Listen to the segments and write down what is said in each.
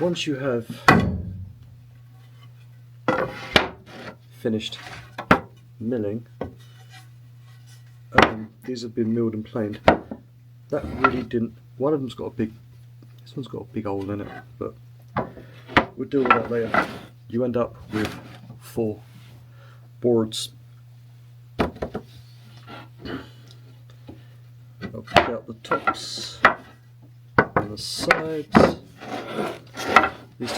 Once you have finished milling, these have been milled and planed. That really didn't. One of them's got a big. This one's got a big hole in it, but we'll deal with that later. You end up with 4 boards. I'll pick out the tops and the sides. These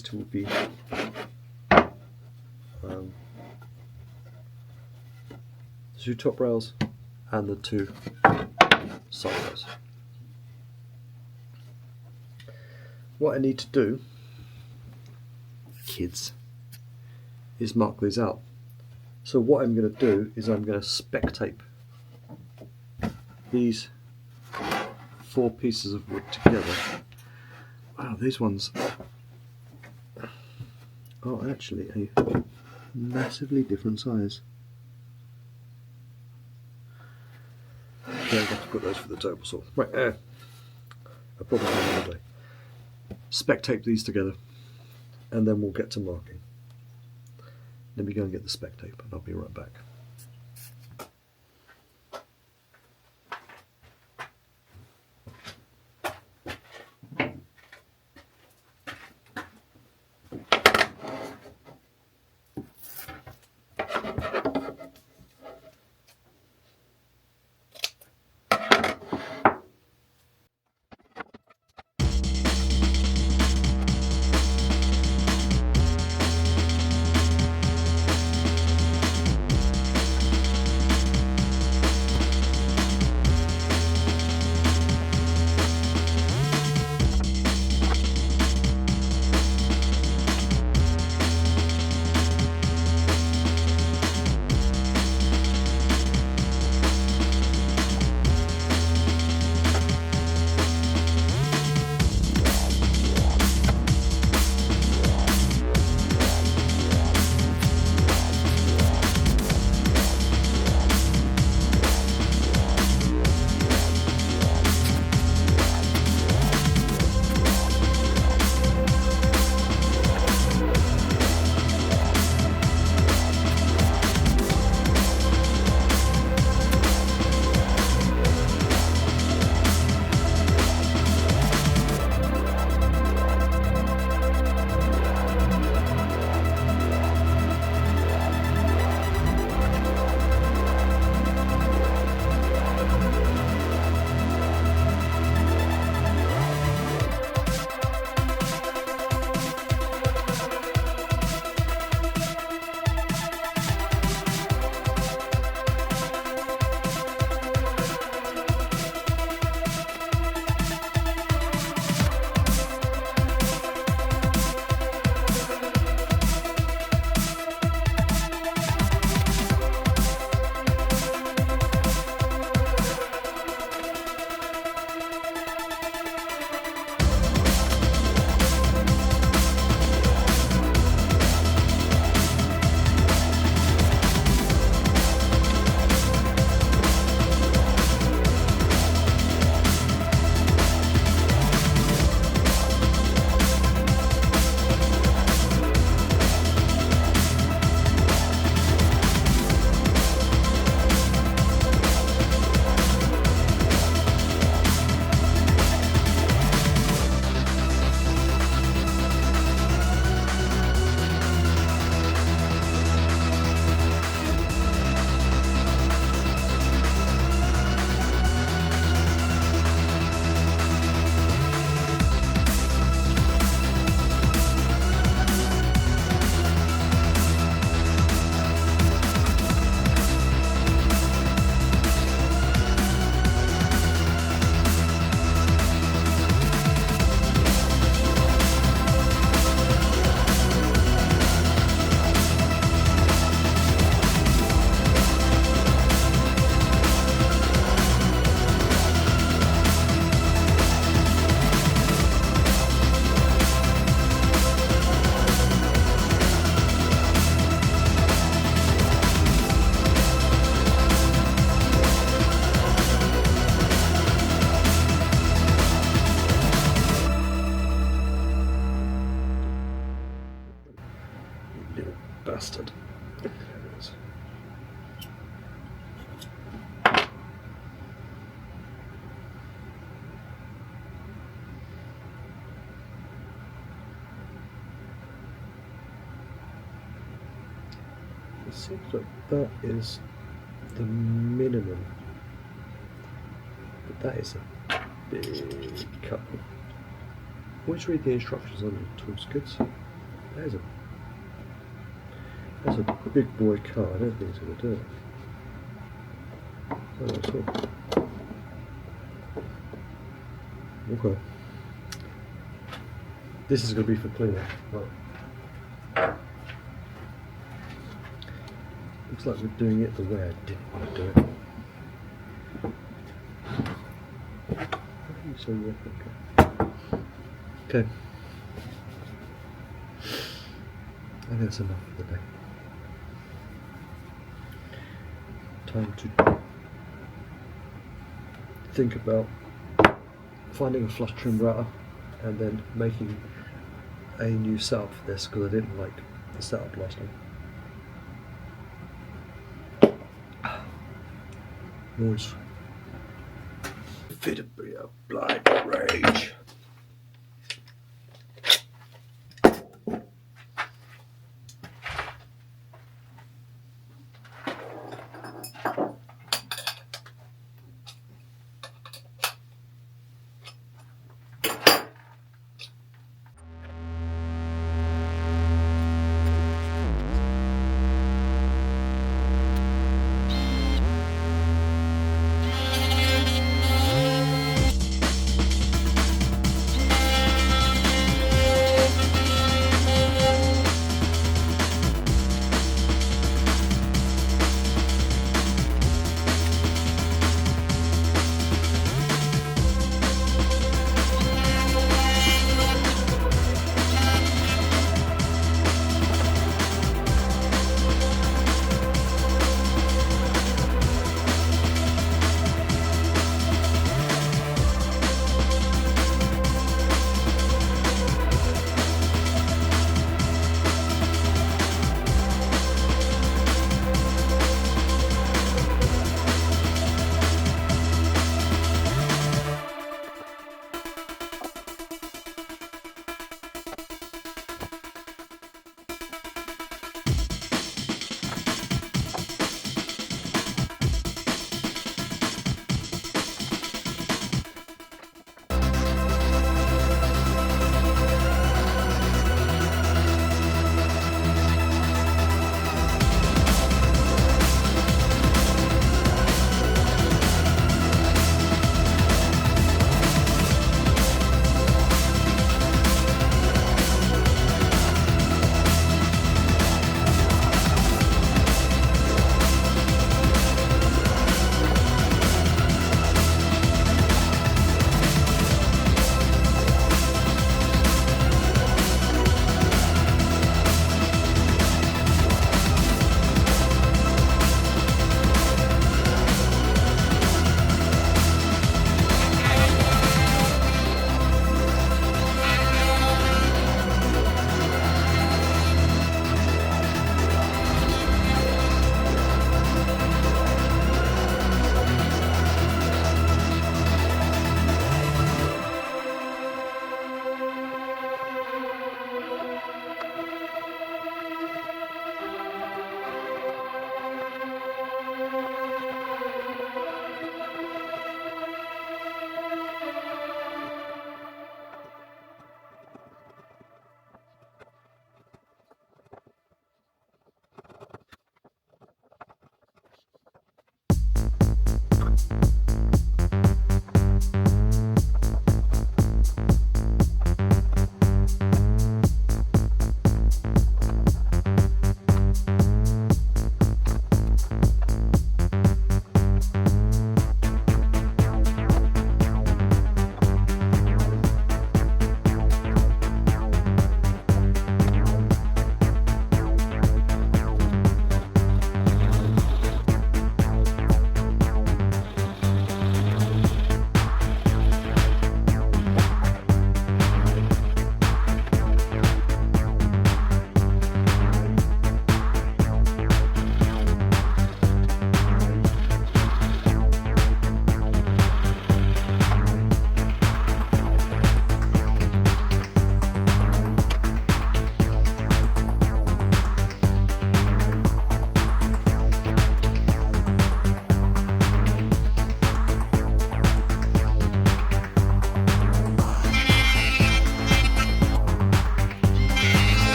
two will be the 2 top rails and the 2 side rails. What I need to do, kids, is mark these out. So what I'm going to do is I'm going to spec tape these 4 pieces of wood together. Wow, these ones are actually a massively different size. Okay, I've got to put those for the table saw. Right, I probably have all day. Spec tape these together, and then we'll get to marking. Let me go and get the spec tape, and I'll be right back. little bastard. There it is. It seems like that is the minimum, but that is a big cut. Always read the instructions on the tools kits. That's a big boy car. I don't think it's going to do it. Oh, that's all. Okay. This is going to be for cleaning. Right. Looks like we're doing it the way I didn't want to do it. So okay. I think that's enough for the day. Time to think about finding a flush trim router and then making a new setup for this, because I didn't like the setup last time. Noise. Fit a bit of blind rage.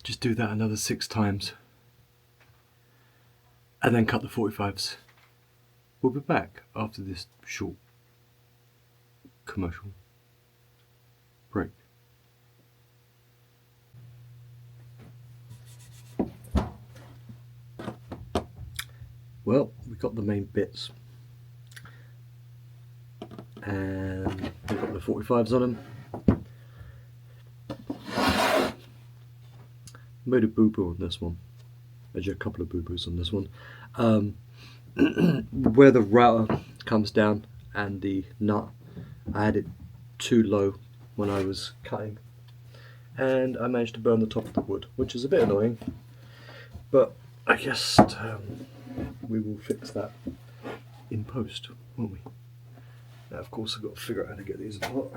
Just do that another 6 times. And then cut the 45s. We'll be back after this short commercial break. Well, we got the main bits. And we've got the 45s on them. Made a boo-boo on this one. Actually, a couple of boo-boos on this one. Where the router comes down and the nut, I had it too low when I was cutting, and I managed to burn the top of the wood, which is a bit annoying, but I guess we will fix that in post, won't we? Now of course I've got to figure out how to get these apart.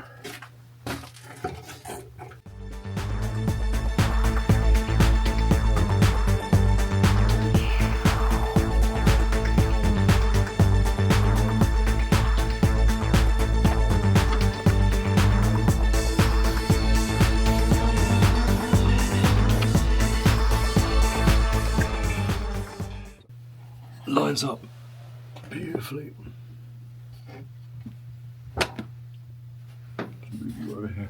Lines up beautifully. Move you over here.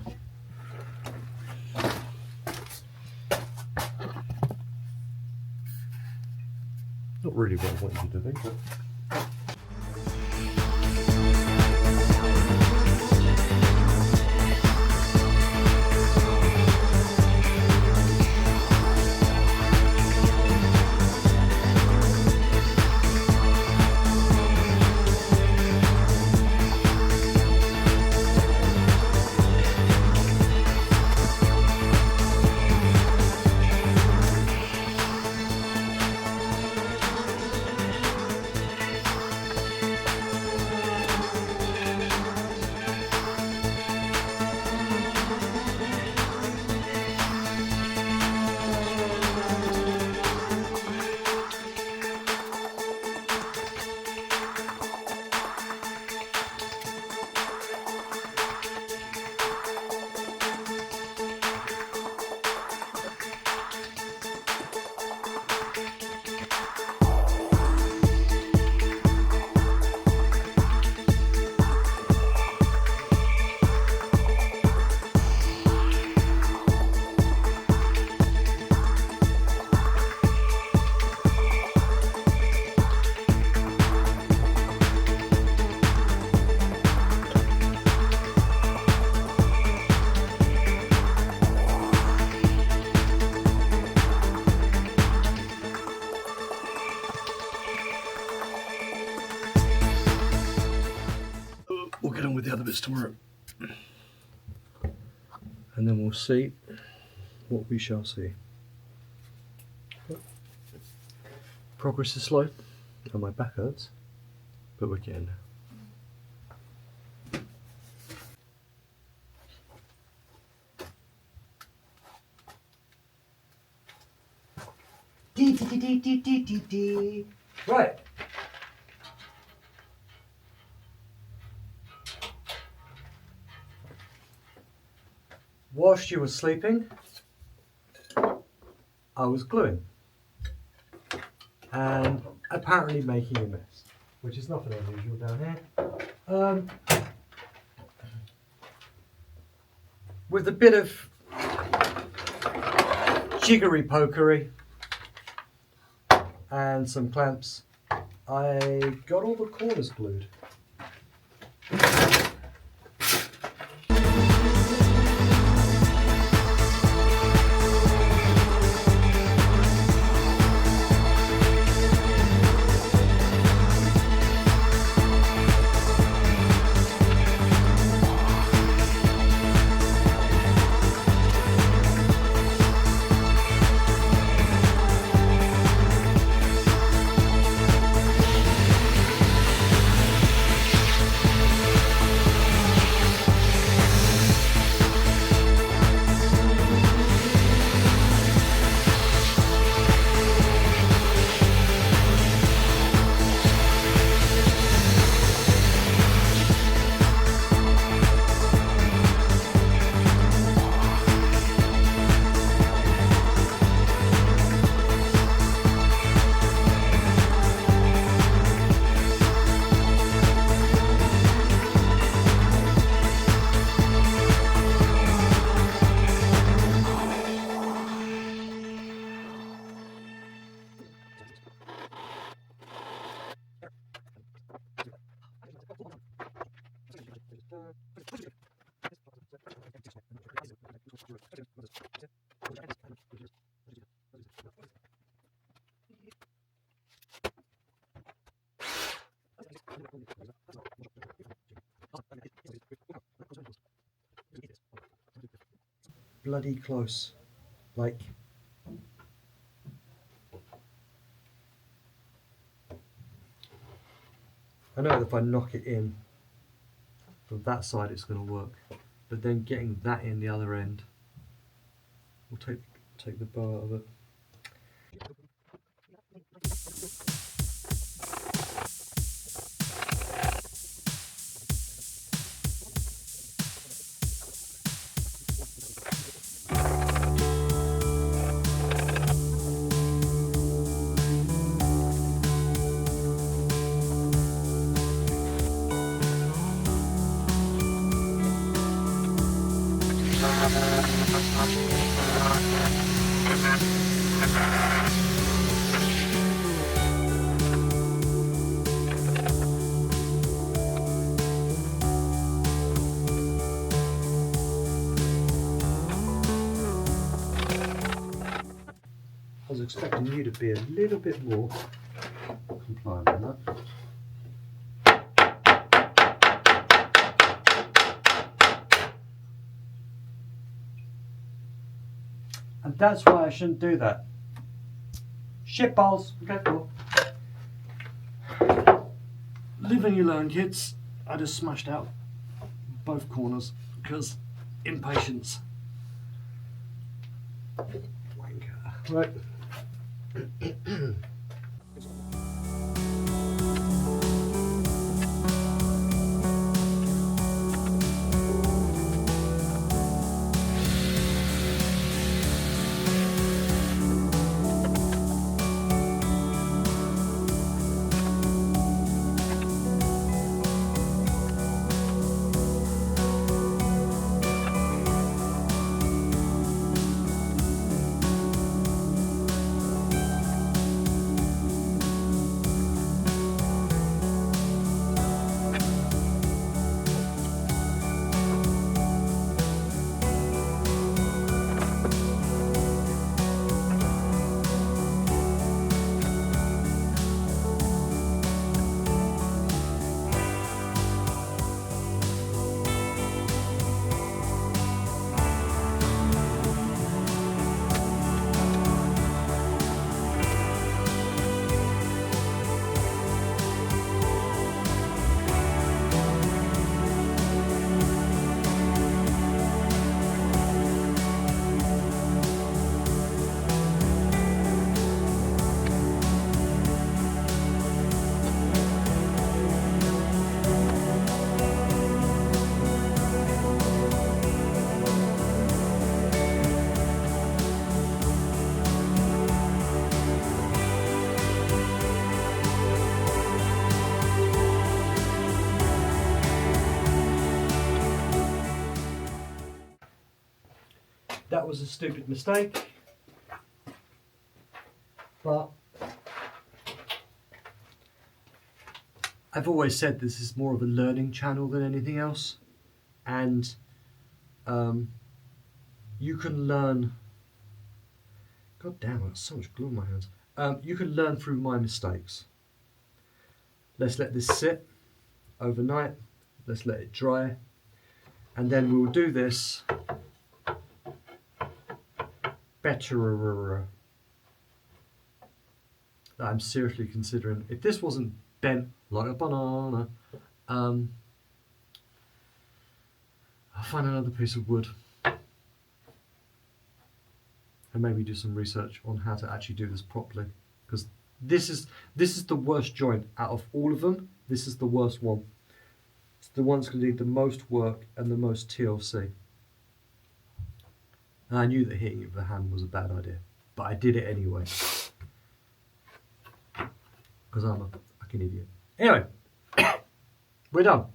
Not really what I want you to think, but we'll get on with the other bits tomorrow. And then we'll see what we shall see. Progress is slow, and my back hurts, but we're getting there. Right. Whilst you were sleeping, I was gluing and apparently making a mess, which is nothing unusual down here. With a bit of jiggery pokery and some clamps, I got all the corners glued. Bloody close. Like, I know that if I knock it in from that side it's going to work, but then getting that in the other end will take the bow out of it. I was expecting you to be a little bit more compliant on that. And that's why I shouldn't do that. Shit balls. Okay, cool. Live and you learn, kids. I just smashed out both corners because impatience. Wanker. Right. That was a stupid mistake, but I've always said this is more of a learning channel than anything else, and you can learn. God damn, I got so much glue on my hands. You can learn through my mistakes. Let's let this sit overnight. Let's let it dry, and then we'll do this better. I'm seriously considering, if this wasn't bent like a banana, I'll find another piece of wood and maybe do some research on how to actually do this properly, because this is the worst joint out of all of them. This is the worst one. It's the one that's going to need the most work and the most TLC. And I knew that hitting it with a hand was a bad idea, but I did it anyway. Because I'm a fucking idiot. Anyway, we're done.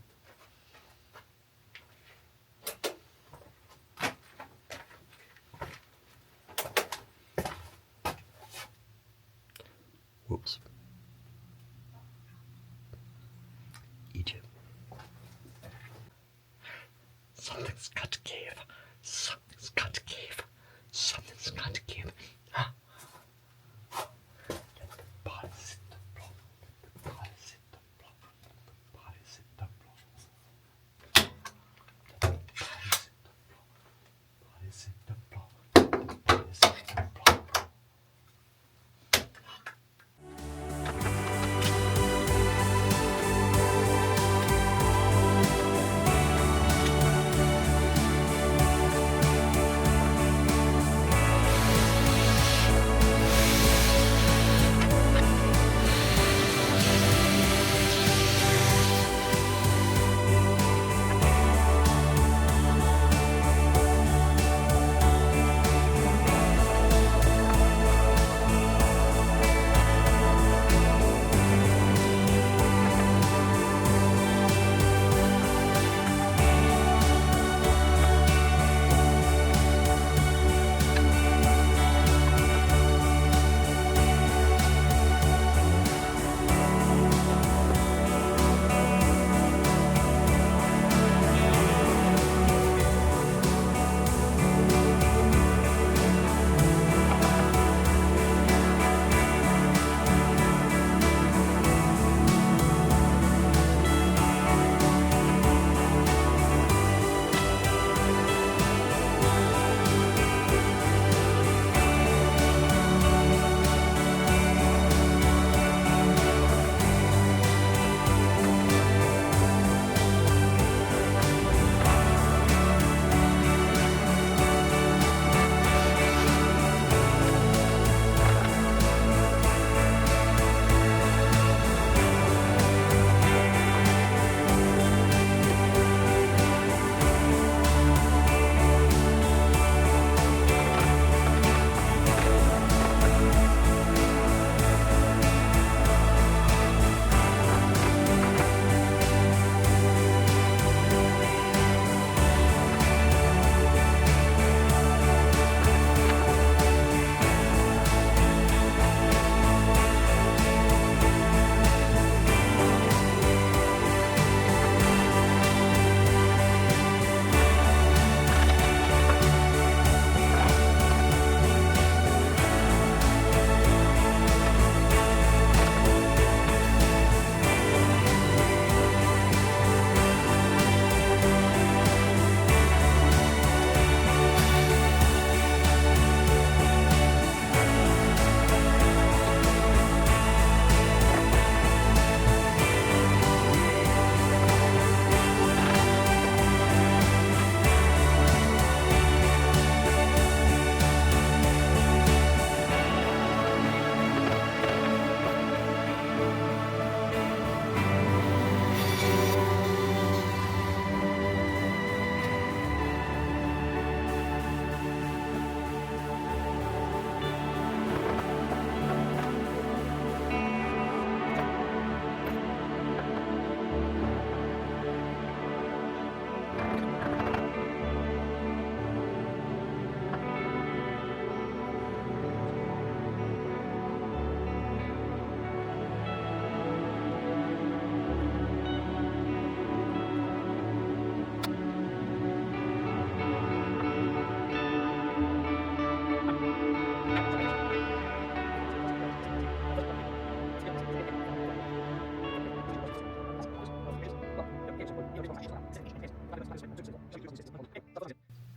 Whoops. Egypt. Something's got to give. Something's got to give. Something's got to give. Let the bodies hit the block. Let the bodies hit the block.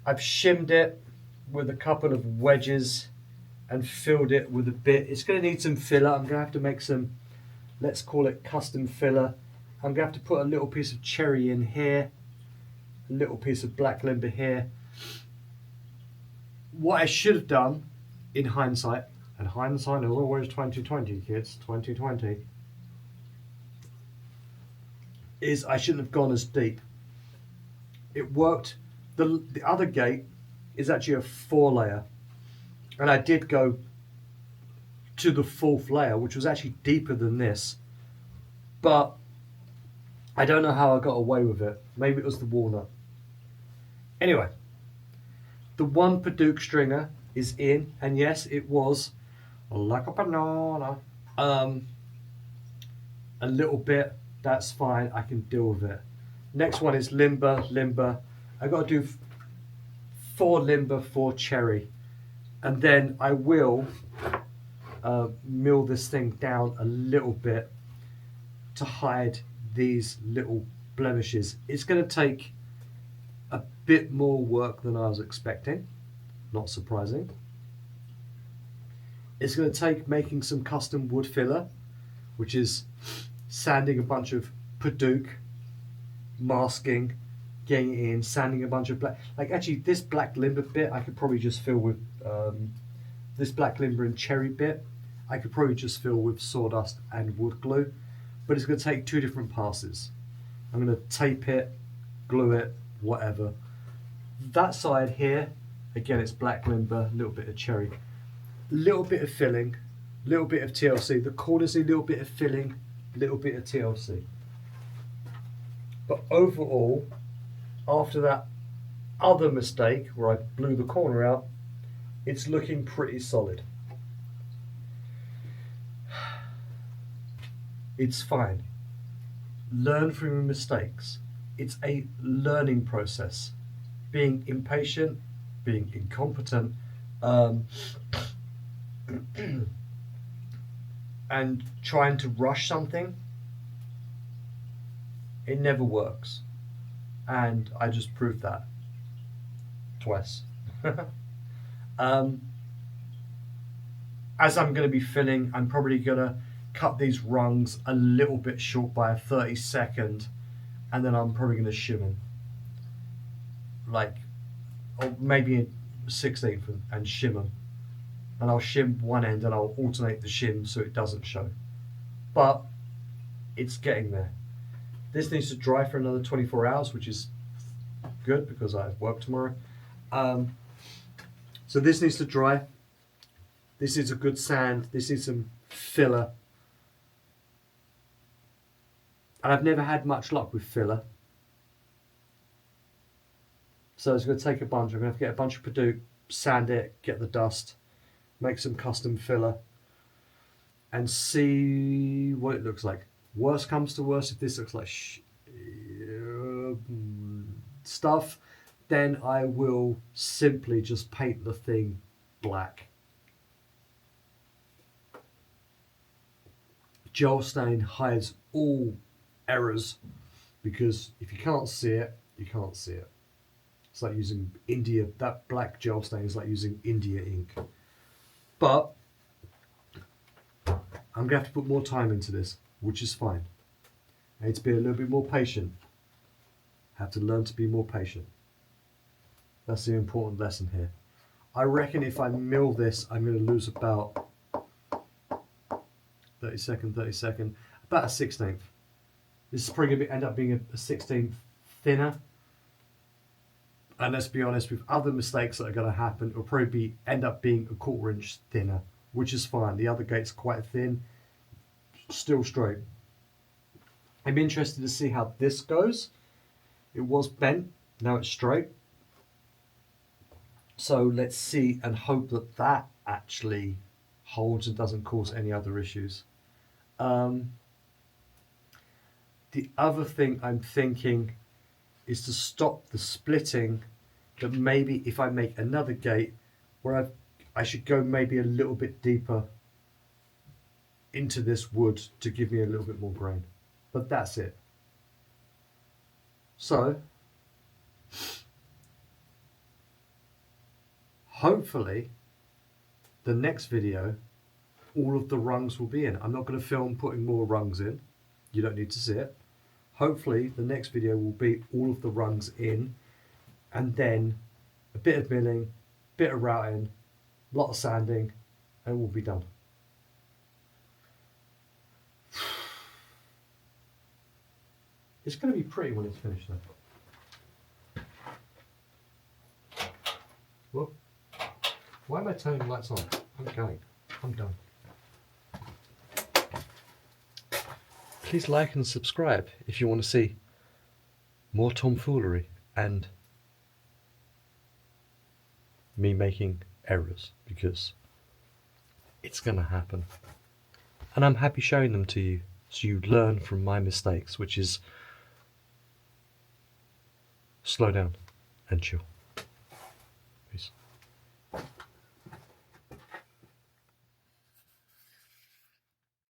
I've shimmed it with a couple of wedges and filled it with a bit. It's going to need some filler. I'm going to have to make some, let's call it custom filler. I'm going to have to put a little piece of cherry in here, a little piece of black limber here. What I should have done in hindsight, and hindsight is always 2020, kids, 2020, is I shouldn't have gone as deep. It worked. The other gate is actually a 4-layer, and I did go to the 4th layer, which was actually deeper than this, but I don't know how I got away with it. Maybe it was the walnut. Anyway, the one Paduke stringer is in, and yes, it was like a banana. A little bit, that's fine, I can deal with it. Next one is limber. I got to do 4 limber, 4 cherry, and then I will mill this thing down a little bit to hide these little blemishes. It's going to take a bit more work than I was expecting, not surprising. It's going to take making some custom wood filler, which is sanding a bunch of Paduke, masking, getting it in, sanding a bunch of black. Like actually this black limber bit I could probably just fill with, this black limber and cherry bit, I could probably just fill with sawdust and wood glue, but it's going to take 2 different passes. I'm going to tape it, glue it, whatever. That side here, again it's black limber, a little bit of cherry, a little bit of filling, a little bit of TLC. The corners a little bit of filling, a little bit of TLC. But overall, after that other mistake where I blew the corner out, it's looking pretty solid. It's fine. Learn from your mistakes. It's a learning process. Being impatient, being incompetent, and trying to rush something, it never works. And I just proved that twice. As I'm going to be filling, I'm probably going to cut these rungs a little bit short by a 32nd, and then I'm probably going to shim them. Like, or maybe a 16th and shim them. And I'll shim one end and I'll alternate the shim so it doesn't show. But it's getting there. This needs to dry for another 24 hours, which is good because I have work tomorrow. So this needs to dry. This is a good sand. This is some filler. And I've never had much luck with filler. So it's going to take a bunch. I'm going to have to get a bunch of Paduke, sand it, get the dust, make some custom filler, and see what it looks like. Worst comes to worst, if this looks like stuff, then I will simply just paint the thing black. Gel stain hides all errors, because if you can't see it, you can't see it. It's like using India, that black gel stain is like using India ink. But I'm going to have to put more time into this, which is fine. I need to be a little bit more patient. Have to learn to be more patient. That's the important lesson here. I reckon if I mill this, I'm going to lose about 32nd, about a 16th. This is probably going to end up being a 16th thinner. And let's be honest, with other mistakes that are going to happen, it'll probably end up being a 1/4 inch thinner, which is fine. The other gate's quite thin, still straight. I'm interested to see how this goes. It was bent, now it's straight. So let's see and hope that that actually holds and doesn't cause any other issues. The other thing I'm thinking is to stop the splitting, that maybe if I make another gate where I should go maybe a little bit deeper into this wood to give me a little bit more grain. But that's it. So Hopefully, the next video, all of the rungs will be in. I'm not going to film putting more rungs in. You don't need to see it. Hopefully, the next video will be all of the rungs in, and then a bit of milling, bit of routing, a lot of sanding, and we'll be done. It's going to be pretty when it's finished though. Well, why am I turning the lights on? I'm going. I'm done. Please like and subscribe if you want to see more tomfoolery and me making errors, because it's going to happen. And I'm happy showing them to you so you learn from my mistakes, which is slow down and chill.